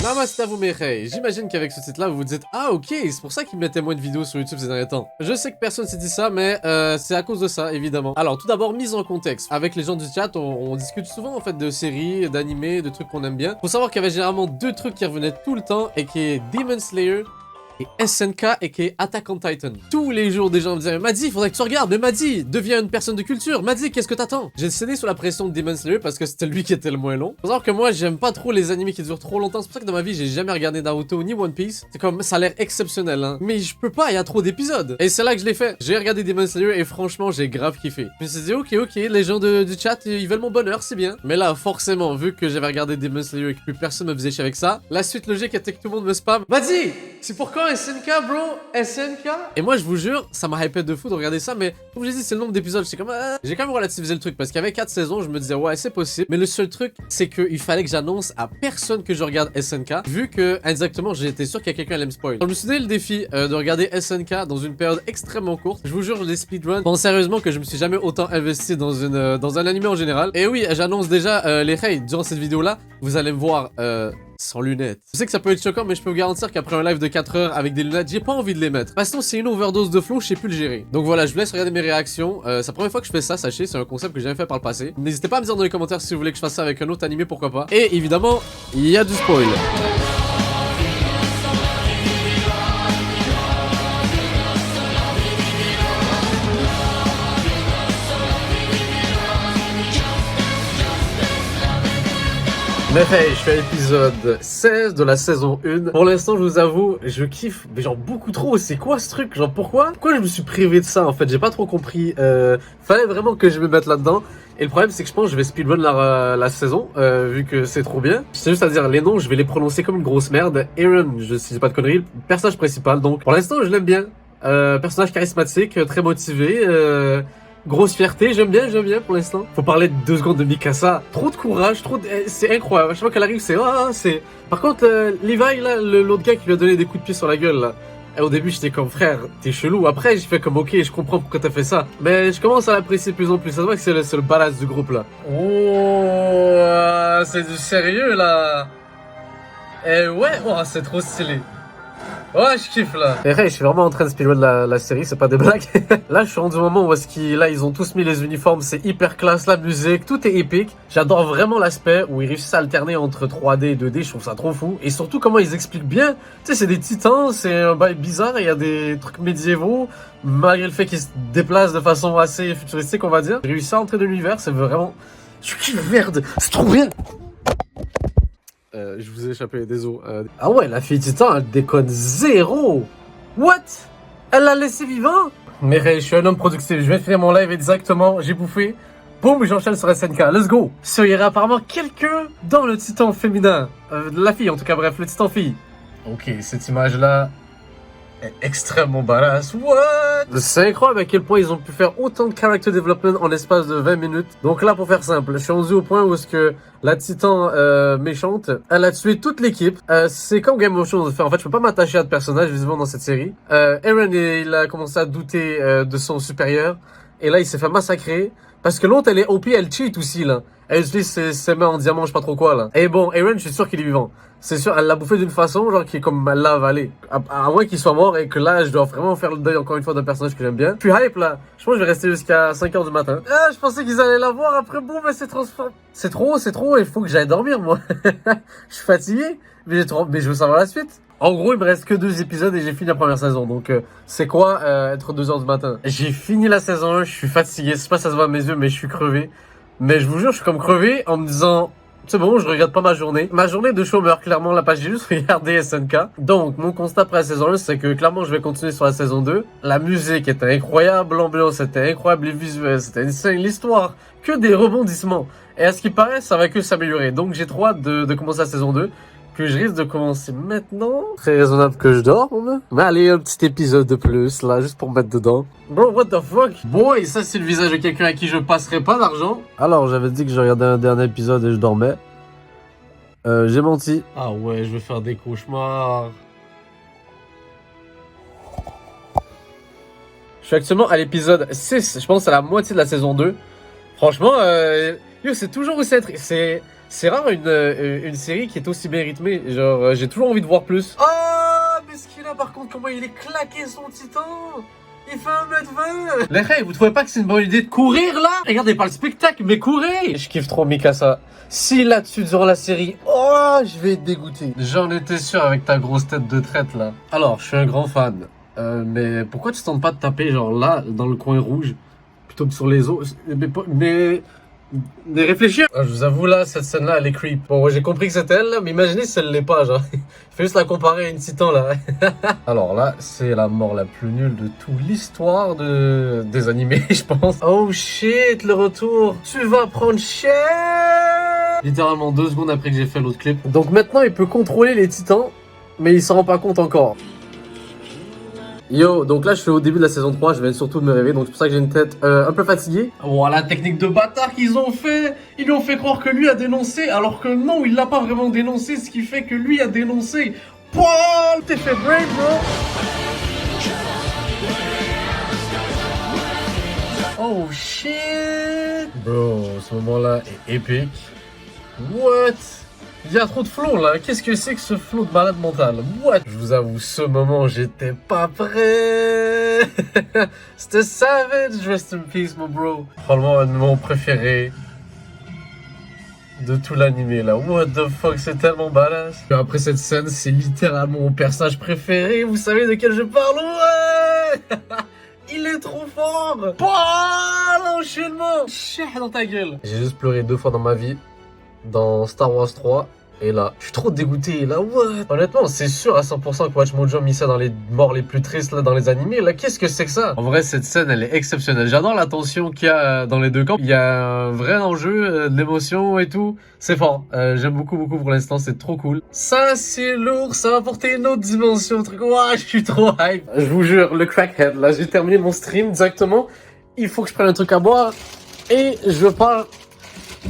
Namaste à vous mes reis. J'imagine qu'avec ce titre là vous vous dites ah ok c'est pour ça qu'il mettait moins de vidéos sur YouTube ces derniers temps. Je sais que personne s'est dit ça mais c'est à cause de ça évidemment. Alors tout d'abord mise en contexte. Avec les gens du chat on discute souvent en fait de séries, d'animés, de trucs qu'on aime bien. Faut savoir qu'il y avait généralement deux trucs qui revenaient tout le temps et qui est Demon Slayer et SNK et qui est Attack on Titan. Tous les jours des gens me disaient Madi, faudrait que tu regardes, mais Madi, deviens une personne de culture, Madi, qu'est-ce que t'attends? J'ai cédé sous la pression de Demon Slayer parce que c'était lui qui était le moins long. Faut savoir que moi j'aime pas trop les animés qui durent trop longtemps, c'est pour ça que dans ma vie j'ai jamais regardé Naruto ni One Piece. C'est comme, ça a l'air exceptionnel hein, mais je peux pas, il y a trop d'épisodes. Et c'est là que je l'ai fait. J'ai regardé Demon Slayer et franchement j'ai grave kiffé. Je me suis dit ok, les gens du chat ils veulent mon bonheur, c'est bien. Mais là forcément, vu que j'avais regardé Demon Slayer et que plus personne me faisait chier avec ça, la suite logique était que tout le monde me spam. Madi, c'est pour quand SNK bro? SNK? Et moi je vous jure, ça m'a hypé de fou de regarder ça, mais comme j'ai dit c'est le nombre d'épisodes, j'étais comme j'ai quand même relativisé le truc parce qu'il y avait 4 saisons, je me disais ouais c'est possible, mais le seul truc c'est qu'il fallait que j'annonce à personne que je regarde SNK, vu que exactement j'étais sûr qu'il y a quelqu'un qui allait me spoil. Donc je me suis donné le défi de regarder SNK dans une période extrêmement courte. Je vous jure les speedruns, bon sérieusement que je me suis jamais autant investi dans un anime en général. Et oui j'annonce déjà les raids, durant cette vidéo là, vous allez me voir sans lunettes. Je sais que ça peut être choquant mais je peux vous garantir qu'après un live de 4 heures avec des lunettes, j'ai pas envie de les mettre. Parce que sinon c'est une overdose de flow, je sais plus le gérer. Donc voilà, je vous laisse regarder mes réactions. C'est la première fois que je fais ça, sachez, c'est un concept que j'ai jamais fait par le passé. N'hésitez pas à me dire dans les commentaires si vous voulez que je fasse ça avec un autre animé, pourquoi pas. Et évidemment, il y a du spoil. Mais hey, je fais l'épisode 16 de la saison 1. Pour l'instant, je vous avoue, je kiffe, mais genre beaucoup trop. C'est quoi ce truc? Genre pourquoi je me suis privé de ça en fait? J'ai pas trop compris. Fallait vraiment que je me mette là-dedans. Et le problème, c'est que je pense que je vais speedrun la saison, vu que c'est trop bien. C'est juste à dire, les noms, je vais les prononcer comme une grosse merde. Aaron, si j'ai pas de conneries, le personnage principal. Donc pour l'instant, je l'aime bien. Personnage charismatique, très motivé. Grosse fierté, j'aime bien pour l'instant. Faut parler de 2 secondes de Mikasa. Trop de courage, c'est incroyable. À chaque fois qu'elle arrive, c'est... Par contre, Levi, là, l'autre gars qui lui a donné des coups de pied sur la gueule, là. Et au début, j'étais comme, frère, t'es chelou. Après, j'ai fait comme, ok, je comprends pourquoi t'as fait ça. Mais je commence à l'apprécier de plus en plus. Ça se voit que c'est le badass du groupe, là. Oh, c'est du sérieux, là. Eh ouais, oh, c'est trop stylé. Ouais, je kiffe là. Et hey, je suis vraiment en train de speedrun la série, c'est pas des blagues. Là, je suis rendu au moment où ils ont tous mis les uniformes, c'est hyper classe, la musique, tout est épique. J'adore vraiment l'aspect où ils réussissent à alterner entre 3D et 2D, je trouve ça trop fou. Et surtout comment ils expliquent bien. Tu sais, c'est des titans, c'est un bail bizarre, il y a des trucs médiévaux, malgré le fait qu'ils se déplacent de façon assez futuristique, on va dire. J'ai réussi à entrer dans l'univers, c'est vraiment... Je kiffe, merde, c'est trop bien. Je vous ai échappé, désolé. Ah ouais, la fille titan, elle déconne zéro. What? Elle l'a laissé vivant? Mais je suis un homme productif, je vais finir mon live exactement, j'ai bouffé. Boum, j'enchaîne sur SNK, let's go. Il y aurait apparemment quelqu'un dans le titan féminin. La fille en tout cas, bref, le titan fille. Ok, cette image-là est extrêmement badass. What? C'est incroyable à quel point ils ont pu faire autant de character development en l'espace de 20 minutes. Donc là, pour faire simple, je suis rendu au point où est-ce que la titan méchante, elle a tué toute l'équipe. C'est comme Game of Thrones. En fait, je peux pas m'attacher à de personnages visiblement dans cette série. Eren, il a commencé à douter de son supérieur. Et là, il s'est fait massacrer. Parce que l'autre, elle est OP, elle cheat aussi, là. Elle utilise ses mains en diamant, je sais pas trop quoi, là. Et bon, Eren, je suis sûr qu'il est vivant. C'est sûr, elle l'a bouffé d'une façon, genre, qui est comme elle l'a avalé. À moins qu'il soit mort et que là, je dois vraiment faire le deuil, encore une fois, d'un personnage que j'aime bien. Je suis hype, là. Je pense que je vais rester jusqu'à 5 h du matin. Ah, je pensais qu'ils allaient la voir après, bon, mais c'est transformé. C'est trop, il faut que j'aille dormir, moi. Je suis fatigué, mais je veux savoir la suite. En gros, il me reste que 2 épisodes et j'ai fini la première saison. Donc, c'est quoi être 2 h du matin? J'ai fini la saison 1, je suis fatigué. Je sais pas si ça se voit à mes yeux, mais je suis crevé. Mais je vous jure, je suis comme crevé en me disant... C'est bon, je regarde pas ma journée. Ma journée de chômeur, clairement, la page, j'ai juste regardé SNK. Donc, mon constat après la saison 1, c'est que clairement, je vais continuer sur la saison 2. La musique était incroyable, l'ambiance était incroyable, les visuels, c'était insane, l'histoire, que des rebondissements. Et à ce qui paraît, ça va que s'améliorer. Donc, j'ai trop hâte de commencer la saison 2. Que je risque de commencer maintenant. Très raisonnable que je dorme. Mais allez, un petit épisode de plus, là, juste pour me mettre dedans. Bro, what the fuck? Boy, ça c'est le visage de quelqu'un à qui je passerai pas d'argent. Alors, j'avais dit que je regardais un dernier épisode et je dormais. J'ai menti. Ah ouais, je vais faire des cauchemars. Je suis actuellement à l'épisode 6. Je pense à la moitié de la saison 2. Franchement, yo, c'est toujours aussi... C'est rare une série qui est aussi bien rythmée. Genre, j'ai toujours envie de voir plus. Ah, mais ce qu'il a par contre, comment il est claqué son titan. Il fait 1m20. Les gars, vous trouvez pas que c'est une bonne idée de courir là? Regardez pas le spectacle, mais courez. Je kiffe trop Mikasa. Si là-dessus durant la série, oh, je vais être dégoûté. J'en étais sûr avec ta grosse tête de traite là. Alors, je suis un grand fan. Mais pourquoi tu tentes pas de taper genre là, dans le coin rouge, plutôt que sur les autres? Mais réfléchir. Ah, je vous avoue là, cette scène-là, elle est creep. Bon, ouais, j'ai compris que c'était elle là, mais imaginez si elle l'est pas, genre. Fais juste la comparer à une titan là. Alors là, c'est la mort la plus nulle de toute l'histoire des animés, je pense. Oh shit, le retour. Tu vas prendre cher. Littéralement 2 secondes après que j'ai fait l'autre clip. Donc maintenant, il peut contrôler les titans, mais il s'en rend pas compte encore. Yo, donc là je suis au début de la saison 3, je viens surtout de me réveiller, donc c'est pour ça que j'ai une tête un peu fatiguée. Voilà, technique de bâtard qu'ils ont fait. Ils lui ont fait croire que lui a dénoncé, alors que non, il l'a pas vraiment dénoncé, ce qui fait que lui a dénoncé. Paul, t'es fait brave, bro. Oh shit. Bro, ce moment-là est épique. What? Il y a trop de flow là, qu'est-ce que c'est que ce flow de malade mental? What? Je vous avoue, ce moment, j'étais pas prêt. C'était savage, rest in peace, mon bro. Probablement un de mes préférés de tout l'animé là. What the fuck, c'est tellement badass. Et après cette scène, c'est littéralement mon personnage préféré. Vous savez de quel je parle? Ouais. Il est trop fort. L'enchaînement. Chien dans ta gueule. J'ai juste pleuré 2 fois dans ma vie. Dans Star Wars 3, et là, je suis trop dégoûté, là, what? Honnêtement, c'est sûr à 100% que Watch Mojo a mis ça dans les morts les plus tristes, là, dans les animés, là, qu'est-ce que c'est que ça? En vrai, cette scène, elle est exceptionnelle, j'adore la tension qu'il y a dans les deux camps, il y a un vrai enjeu, de l'émotion et tout, c'est fort, j'aime beaucoup pour l'instant, c'est trop cool. Ça, c'est lourd, ça va apporter une autre dimension, truc, ouah, je suis trop hype. Je vous jure, le crackhead, là, j'ai terminé mon stream directement, il faut que je prenne un truc à boire, et je pars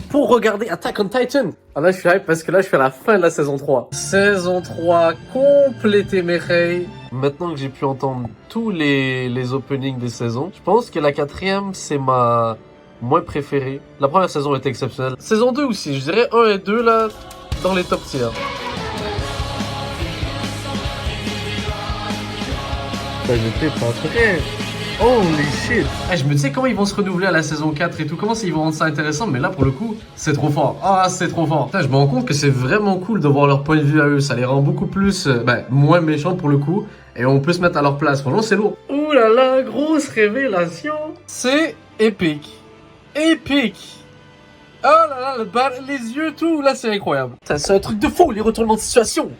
pour regarder Attack on Titan. Ah là je suis hype parce que là je suis à la fin de la saison 3. Saison 3 complétée mes reilles. Maintenant que j'ai pu entendre tous les openings des saisons, je pense que la 4e c'est ma moins préférée. La première saison était exceptionnelle. Saison 2 aussi, je dirais 1 et 2 là dans les top tiers. Ça j'étais pas prêt. Holy shit! Ah, je me disais comment ils vont se renouveler à la saison 4 et tout, comment ils vont rendre ça intéressant, mais là pour le coup, c'est trop fort. Ah, c'est trop fort. Putain, je me rends compte que c'est vraiment cool de voir leur point de vue à eux, ça les rend beaucoup plus, moins méchants pour le coup, et on peut se mettre à leur place. Franchement, c'est lourd. Ouh là là, grosse révélation! C'est épique. Épique! Oh là là, les yeux, tout, là c'est incroyable. C'est un truc de fou, les retournements de situation.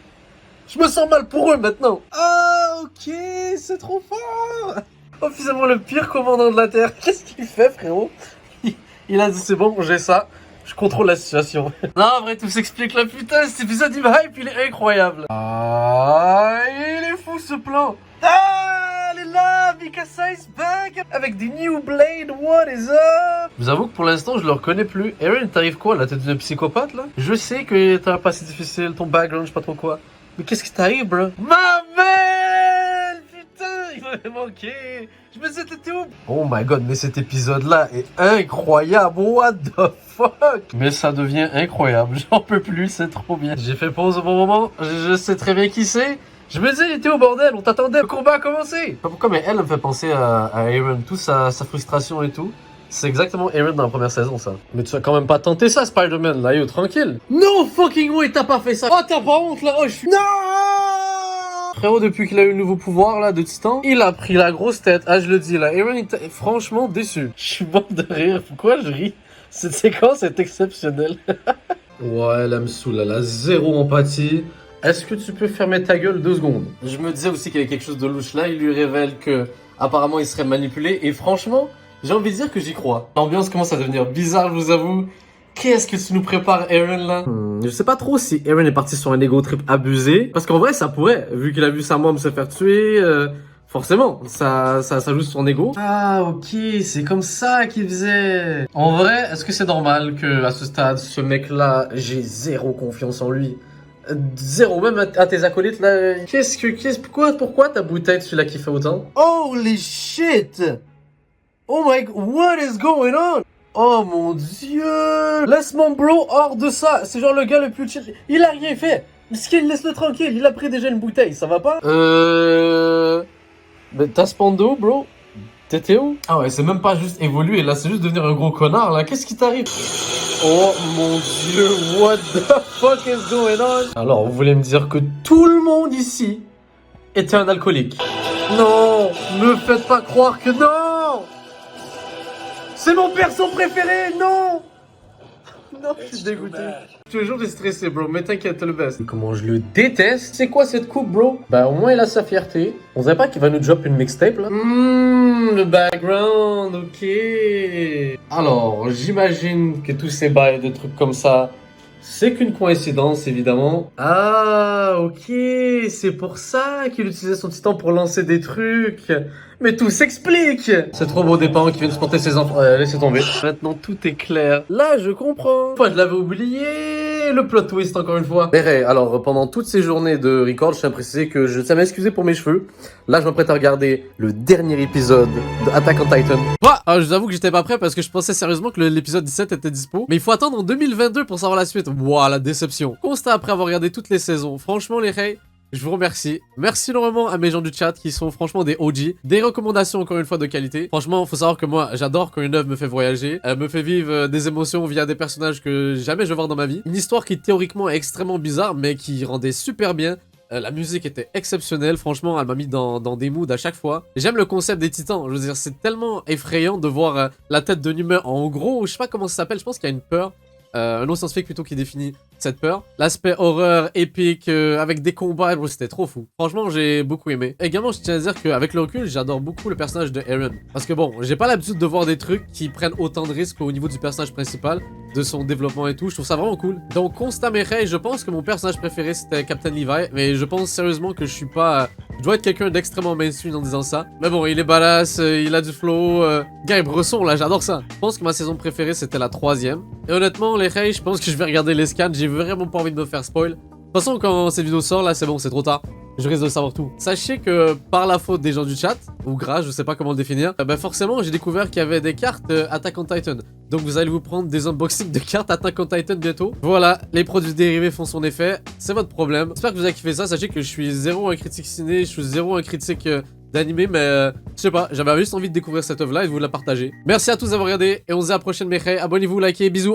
Je me sens mal pour eux maintenant. Ah, ok, c'est trop fort! Officiellement le pire commandant de la Terre. Qu'est-ce qu'il fait, frérot? Il a dit c'est bon, j'ai ça. Je contrôle la situation. Non, en vrai, tout s'explique là. Putain, cet épisode, il me hype, il est incroyable. Ah, il est fou ce plan. Ah, elle est là, Mikasa is back. Avec des new blades, what is up? Je vous avoue que pour l'instant, je le reconnais plus. Eren, t'arrives quoi là? T'es une psychopathe là? Je sais que t'as un passé difficile, ton background, je sais pas trop quoi. Mais qu'est-ce qui t'arrive, bro? Ma mère! Il m'avait manqué. Je me disais, t'étais où? Oh my god, mais cet épisode-là est incroyable. What the fuck? Mais ça devient incroyable. J'en peux plus, c'est trop bien. J'ai fait pause au bon moment. Je sais très bien qui c'est. Je me disais, il était au bordel. On t'attendait. Le combat a commencé. Pas pourquoi, mais elle me fait penser à Eren. Toute sa frustration et tout. C'est exactement Eren dans la première saison, ça. Mais tu vas quand même pas tenter ça, Spider-Man. Là, yo, tranquille. No fucking way, t'as pas fait ça. Oh, t'as pas honte, là. Oh, je suis... Non! Frérot, depuis qu'il a eu le nouveau pouvoir là de Titan, il a pris la grosse tête. Ah, je le dis là, Eren est franchement déçu. Je suis mort de rire. Pourquoi je ris? Cette séquence est exceptionnelle. Ouais, elle me saoule, elle a zéro empathie. Est-ce que tu peux fermer ta gueule 2 secondes? Je me disais aussi qu'il y avait quelque chose de louche là. Il lui révèle que apparemment il serait manipulé. Et franchement, j'ai envie de dire que j'y crois. L'ambiance commence à devenir bizarre, je vous avoue. Qu'est-ce que tu nous prépares, Eren, là? Je sais pas trop si Eren est parti sur un ego trip abusé. Parce qu'en vrai, ça pourrait. Vu qu'il a vu sa mom se faire tuer, forcément, ça joue sur son ego. Ah, ok, c'est comme ça qu'il faisait. En vrai, est-ce que c'est normal que, à ce stade, ce mec-là, j'ai zéro confiance en lui? Zéro, même à tes acolytes, là. Pourquoi ta bouteille, tu l'as kiffé autant? Holy shit! Oh my god, what is going on? Oh mon dieu! Laisse mon bro hors de ça! C'est genre le gars le plus chill. Il a rien fait! Miskin, laisse-le tranquille, il a pris déjà une bouteille, ça va pas? Mais t'as Spando, bro? T'étais où? Ah ouais, c'est même pas juste évoluer, là, c'est juste devenir un gros connard, là. Qu'est-ce qui t'arrive? Oh mon dieu, what the fuck is going on? Alors, vous voulez me dire que tout le monde ici était un alcoolique? Non! Me faites pas croire que non! C'est mon perso préféré, non! Non, je suis dégoûté. Toujours j'ai stressé, bro, mais t'inquiète, t'es le best. Comment je le déteste. C'est quoi cette coupe, bro? Bah, au moins, il a sa fierté. On dirait pas qu'il va nous drop une mixtape, là? Le background, ok. Alors, j'imagine que tous ces bails de trucs comme ça, c'est qu'une coïncidence, évidemment. Ah, ok, c'est pour ça qu'il utilisait son petit temps pour lancer des trucs. Mais tout s'explique. C'est trop beau des parents qui viennent supporter ses enfants. Laissez tomber. Maintenant, tout est clair. Là, je comprends. Moi, je l'avais oublié. Le plot twist, encore une fois. Mais alors, pendant toutes ces journées de record, je tiens à préciser que je tiens à m'excuser pour mes cheveux. Là, je m'apprête à regarder le dernier épisode de Attack on Titan. Alors, je vous avoue que j'étais pas prêt parce que je pensais sérieusement que l'épisode 17 était dispo. Mais il faut attendre en 2022 pour savoir la suite. Wouah, la déception. Constat après avoir regardé toutes les saisons. Franchement, les Rey, je vous remercie. Merci énormément à mes gens du chat qui sont franchement des OG. Des recommandations encore une fois de qualité. Franchement, faut savoir que moi, j'adore quand une œuvre me fait voyager. Elle me fait vivre des émotions via des personnages que jamais je vais voir dans ma vie. Une histoire qui théoriquement est extrêmement bizarre, mais qui rendait super bien. La musique était exceptionnelle, franchement, elle m'a mis dans des moods à chaque fois. J'aime le concept des titans, je veux dire, c'est tellement effrayant de voir la tête d'un humain en gros, je sais pas comment ça s'appelle, je pense qu'il y a une peur. Un autre scientifique plutôt qui définit cette peur. L'aspect horreur, épique, avec des combats, c'était trop fou. Franchement, j'ai beaucoup aimé. Également, je tiens à dire qu'avec le recul, j'adore beaucoup le personnage de Eren. Parce que bon, j'ai pas l'habitude de voir des trucs qui prennent autant de risques au niveau du personnage principal, de son développement et tout. Je trouve ça vraiment cool. Donc, constat mes rêves, je pense que mon personnage préféré c'était Captain Levi. Mais je pense sérieusement que je suis pas... je dois être quelqu'un d'extrêmement mainstream en disant ça. Mais bon, il est badass, il a du flow. Guy Bresson, là, j'adore ça. Je pense que ma saison préférée c'était la 3e. Et honnêtement, les rêves, je pense que je vais regarder les scans. J'ai vraiment pas envie de me faire spoil. De toute façon, quand cette vidéo sort, là, c'est bon, c'est trop tard. Je risque de savoir tout. Sachez que par la faute des gens du chat, ou grâce, je sais pas comment le définir, bah forcément, j'ai découvert qu'il y avait des cartes Attack on Titan. Donc vous allez vous prendre des unboxings de cartes Attack on Titan bientôt. Voilà, les produits dérivés font son effet. C'est votre problème. J'espère que vous avez kiffé ça. Sachez que je suis zéro un critique ciné, je suis zéro un critique d'animé, mais je sais pas, j'avais juste envie de découvrir cette œuvre là et de vous la partager. Merci à tous d'avoir regardé et on se dit à la prochaine, mes frères. Abonnez-vous, likez, bisous,